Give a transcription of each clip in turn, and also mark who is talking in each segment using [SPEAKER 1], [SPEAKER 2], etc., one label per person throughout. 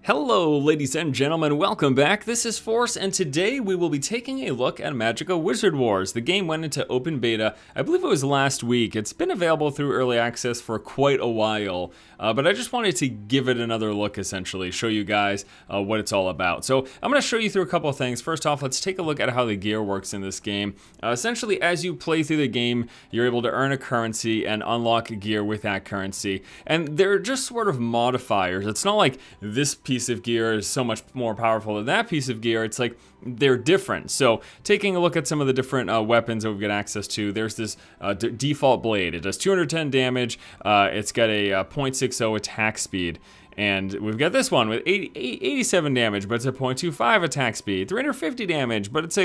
[SPEAKER 1] Hello ladies and gentlemen, welcome back. This is Force, and today we will be taking a look at Magicka Wizard Wars. The game went into open beta, I believe it was last week. It's been available through early access for quite a while, but I just wanted to give it another look essentially, show you guys what it's all about. So I'm going to show you through a couple of things. First off, let's take a look at how the gear works in this game. Essentially, as you play through the game, you're able to earn a currency and unlock gear with that currency, and they're just sort of modifiers. It's not like this piece of gear is so much more powerful than that piece of gear. It's like they're different. So taking a look at some of the different weapons that we've got access to, there's this default blade. It does 210 damage. It's got a 0.60 attack speed. And we've got this one with 87 damage, but it's a 0.25 attack speed. 350 damage, but it's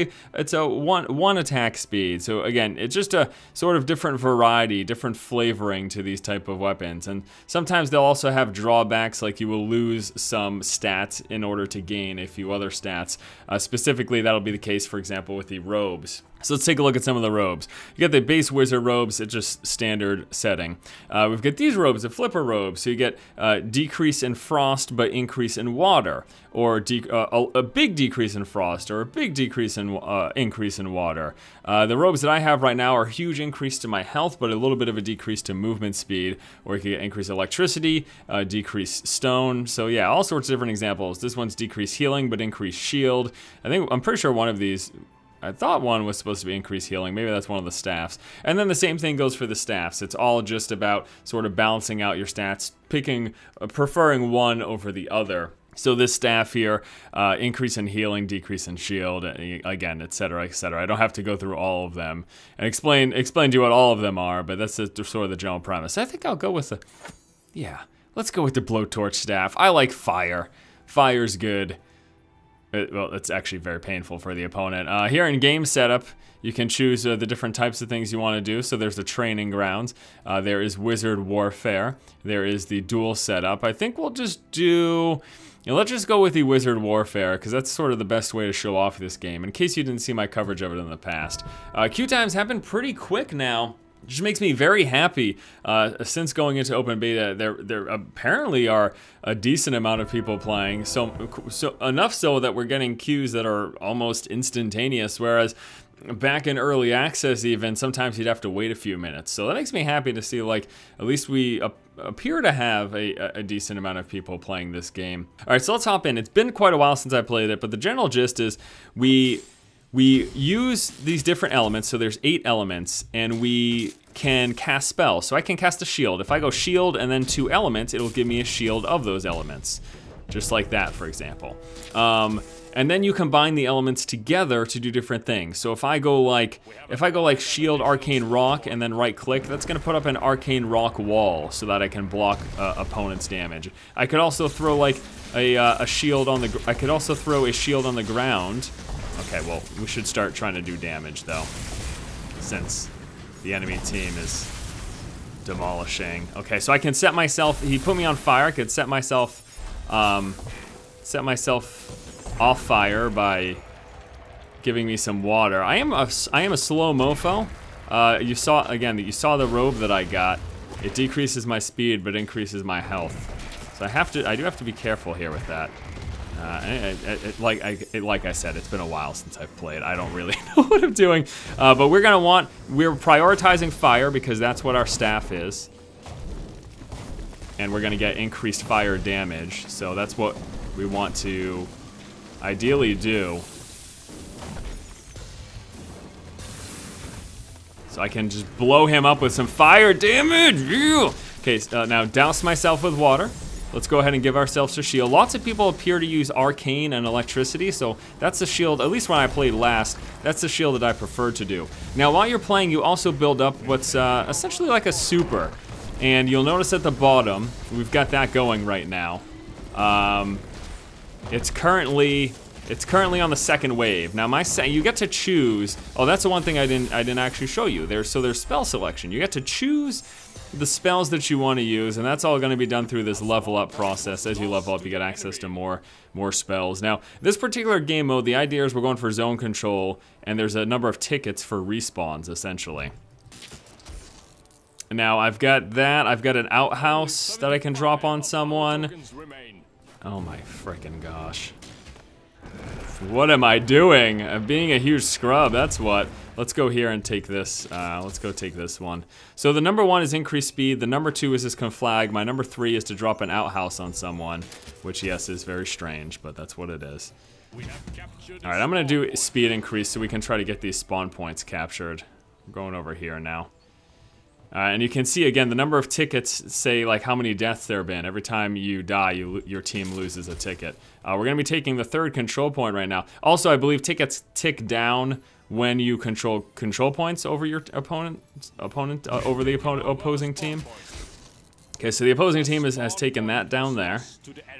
[SPEAKER 1] a one attack speed. So again, it's just a sort of different variety, different flavoring to these type of weapons. And sometimes they'll also have drawbacks, like you will lose some stats in order to gain a few other stats. Specifically, that'll be the case, for example, with the robes. So let's take a look at some of the robes. You got the base wizard robes, it's just standard setting. We've got these robes, the flipper robes. So you get decrease in frost but increase in water, or a big decrease in frost, or a big decrease in increase in water. The robes that I have right now are a huge increase to my health, but a little bit of a decrease to movement speed. Or you can get increased electricity, decrease stone. So yeah, all sorts of different examples. This one's decrease healing but increase shield. I'm pretty sure one of these, I thought one was supposed to be increased healing. Maybe that's one of the staffs. And then the same thing goes for the staffs. It's all just about sort of balancing out your stats, preferring one over the other. So this staff here, increase in healing, decrease in shield, again, etc., etc. I don't have to go through all of them and explain to you what all of them are, but that's sort of the general premise. I think I'll go with let's go with the blowtorch staff. I like fire. Fire's good. Well, it's actually very painful for the opponent. Here in game setup, you can choose the different types of things you want to do. So there's the training grounds. There is wizard warfare. There is the duel setup. I think we'll just do... let's just go with the wizard warfare, because that's sort of the best way to show off this game, in case you didn't see my coverage of it in the past. Queue times have been pretty quick now. Which makes me very happy. Since going into open beta, there apparently are a decent amount of people playing, so enough so that we're getting queues that are almost instantaneous, whereas back in early access even, sometimes you'd have to wait a few minutes. So that makes me happy to see, like, at least we appear to have a decent amount of people playing this game. All right, so let's hop in. It's been quite a while since I played it, but the general gist is we use these different elements, so there's 8 elements, and we can cast spells. So I can cast a shield. If I go shield and then 2 elements, it'll give me a shield of those elements. Just like that, for example. And then you combine the elements together to do different things. So if I go like shield arcane rock and then right click, that's gonna put up an arcane rock wall so that I can block opponent's damage. I could also throw like a shield on the, I could also throw a shield on the ground. Okay, well, we should start trying to do damage, though, since the enemy team is demolishing. Okay, so I can set myself, he put me on fire, I could set myself off fire by giving me some water. I am a slow mofo. You saw the robe that I got. It decreases my speed, but increases my health. So I do have to be careful here with that. Like I said, it's been a while since I've played. I don't really know what I'm doing. But we're prioritizing fire because that's what our staff is. And we're gonna get increased fire damage. So that's what we want to ideally do. So I can just blow him up with some fire damage. Yeah. Okay, now douse myself with water. Let's go ahead and give ourselves a shield. Lots of people appear to use arcane and electricity, so that's the shield, at least when I played last, that's the shield that I prefer to do. Now, while you're playing, you also build up what's essentially like a super. And you'll notice at the bottom, we've got that going right now. It's currently on the second wave. Now, you get to choose. Oh, that's the one thing I didn't actually show you. There's spell selection. You get to choose the spells that you want to use, and that's all going to be done through this level up process. As you level up, you get access to more spells. Now, this particular game mode, the idea is we're going for zone control, and there's a number of tickets for respawns, essentially. Now, I've got that. I've got an outhouse that I can drop on someone. Oh my frickin' gosh. What am I doing? I'm being a huge scrub, that's what. Let's go here and take this. Let's go take this one. So the number 1 is increased speed. The number 2 is this conflag. My number 3 is to drop an outhouse on someone, which yes is very strange, but that's what it is. All right, I'm gonna do speed increase so we can try to get these spawn points captured. I'm going over here now. And you can see again the number of tickets say like how many deaths there have been. Every time you die, your team loses a ticket. We're gonna be taking the 3rd control point right now. Also, I believe tickets tick down when you control points over your opponent over the opposing team. Okay, so the opposing team has taken that down there.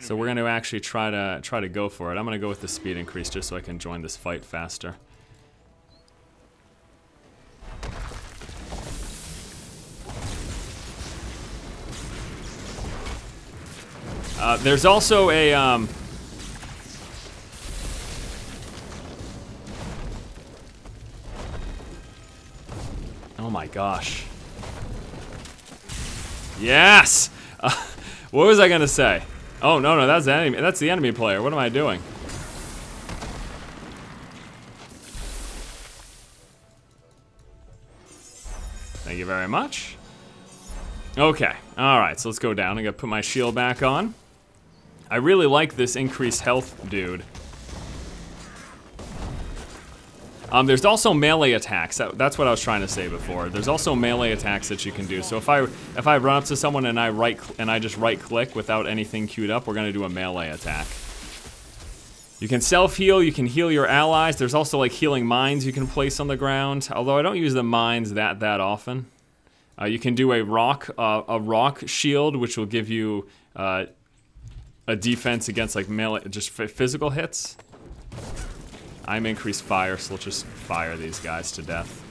[SPEAKER 1] So we're going to actually try to go for it. I'm going to go with the speed increase just so I can join this fight faster. There's also a oh my gosh. Yes! What was I gonna say? Oh, no, that's the enemy. That's the enemy player. What am I doing? Thank you very much. Okay, alright, so let's go down. I gotta put my shield back on. I really like this increased health dude. There's also melee attacks. That's what I was trying to say before. There's also melee attacks that you can do. So if I run up to someone and I just right click without anything queued up, we're gonna do a melee attack. You can self-heal, you can heal your allies. There's also like healing mines you can place on the ground. Although I don't use the mines that often. You can do a rock shield, which will give you a defense against like melee, just physical hits. I'm increased fire, so let's just fire these guys to death.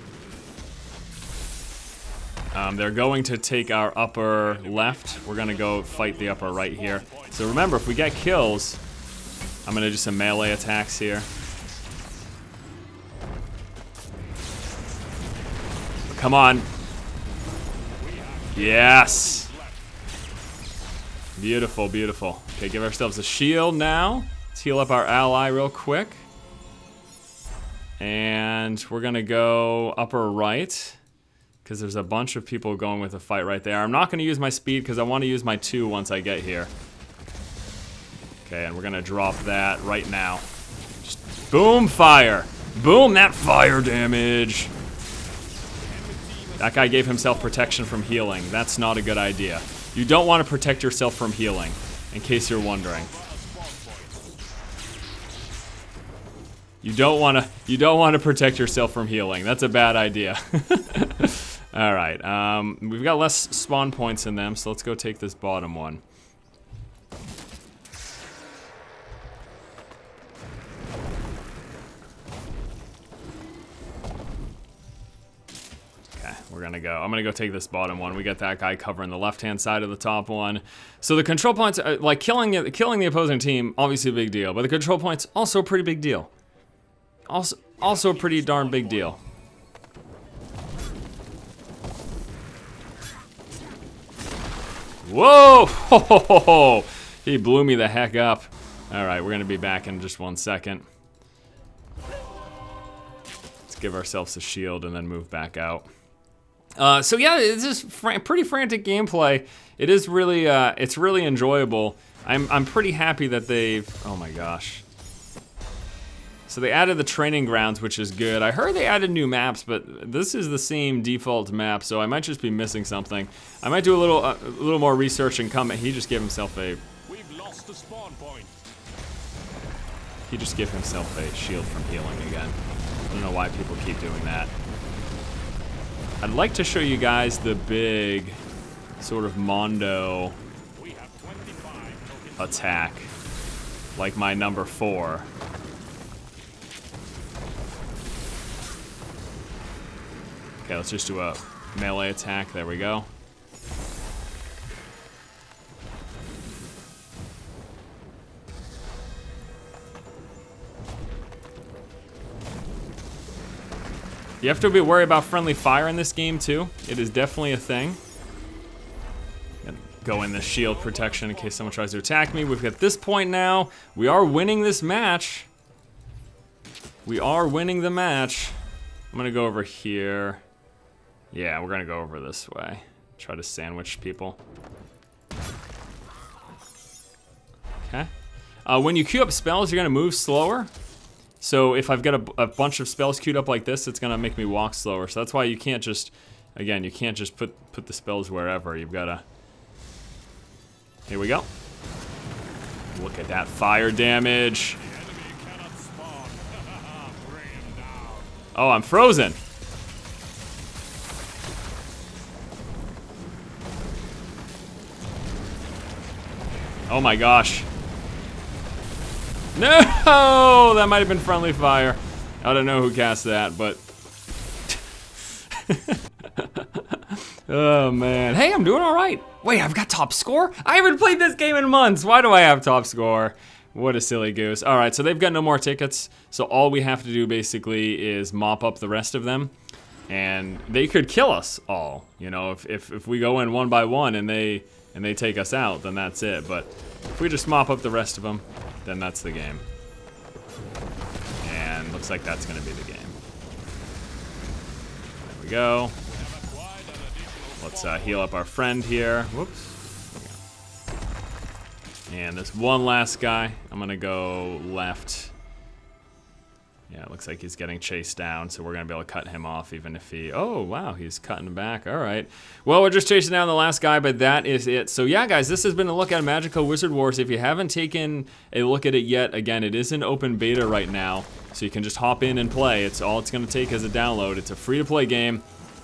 [SPEAKER 1] They're going to take our upper left. We're gonna go fight the upper right here. So remember, if we get kills, I'm gonna do some melee attacks here. Come on. Yes. Beautiful, beautiful. Okay, give ourselves a shield now. Let's heal up our ally real quick. And we're gonna go upper right, because there's a bunch of people going with a fight right there. I'm not gonna use my speed because I want to use my 2 once I get here. Okay, and we're gonna drop that right now. Just boom, fire. Boom, that fire damage. That guy gave himself protection from healing. That's not a good idea. You don't want to protect yourself from healing, in case you're wondering. You don't want to protect yourself from healing. That's a bad idea. All right. We've got less spawn points in them, so let's go take this bottom one. Okay, we're gonna go. I'm gonna go take this bottom one. We got that guy covering the left-hand side of the top one. So the control points, like killing the opposing team, obviously a big deal, but the control points also a pretty big deal. Also a pretty darn big deal. Whoa! Ho, ho, ho, ho. He blew me the heck up. All right, we're gonna be back in just 1 second. Let's give ourselves a shield and then move back out. So yeah, it's just pretty frantic gameplay. It is really, it's really enjoyable. I'm pretty happy that they've. Oh my gosh. So they added the training grounds, which is good. I heard they added new maps, but this is the same default map, so I might just be missing something. I might do a little more research and comment. He just gave himself a.
[SPEAKER 2] We've lost the spawn point.
[SPEAKER 1] He just gave himself a shield from healing again. I don't know why people keep doing that. I'd like to show you guys the big sort of Mondo attack, like my number 4. Okay, let's just do a melee attack. There we go. You have to be worried about friendly fire in this game too. It is definitely a thing. go in the shield protection in case someone tries to attack me. We've got this point now. We are winning this match. We are winning the match. I'm gonna go over here. Yeah, we're gonna go over this way. Try to sandwich people. Okay. When you queue up spells, you're gonna move slower. So if I've got a bunch of spells queued up like this, it's gonna make me walk slower. So that's why you can't just, again, you can't just put the spells wherever. You've gotta. Here we go. Look at that fire damage. Oh, I'm frozen. Oh my gosh. No! That might have been friendly fire. I don't know who cast that, but... Oh man. Hey, I'm doing alright. Wait, I've got top score? I haven't played this game in months. Why do I have top score? What a silly goose. Alright, so they've got no more tickets. So all we have to do basically is mop up the rest of them. And they could kill us all. You know, if we go in one by one and they take us out, then that's it. But if we just mop up the rest of them, then that's the game. And looks like that's gonna be the game. There we go. Let's heal up our friend here. Whoops. And this one last guy, I'm gonna go left. Yeah, it looks like he's getting chased down, so we're gonna be able to cut him off even if he, oh wow, he's cutting back, all right. Well, we're just chasing down the last guy, but that is it. So yeah, guys, this has been a look at Magicka Wizard Wars. If you haven't taken a look at it yet, again, it is in open beta right now, so you can just hop in and play. It's all it's gonna take is a download. It's a free-to-play game.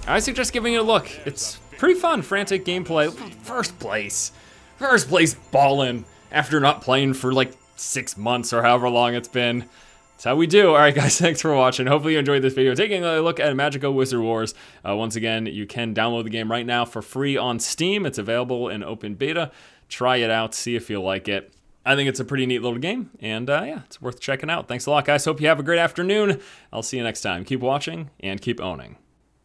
[SPEAKER 1] I suggest giving it a look. It's pretty fun, frantic gameplay. First place ballin' after not playing for like 6 months or however long it's been. That's how we do. All right, guys, thanks for watching. Hopefully you enjoyed this video. Taking a look at Magicka Wizard Wars. Once again, you can download the game right now for free on Steam. It's available in open beta. Try it out, see if you like it. I think it's a pretty neat little game, and yeah, it's worth checking out. Thanks a lot, guys. Hope you have a great afternoon. I'll see you next time. Keep watching and keep owning.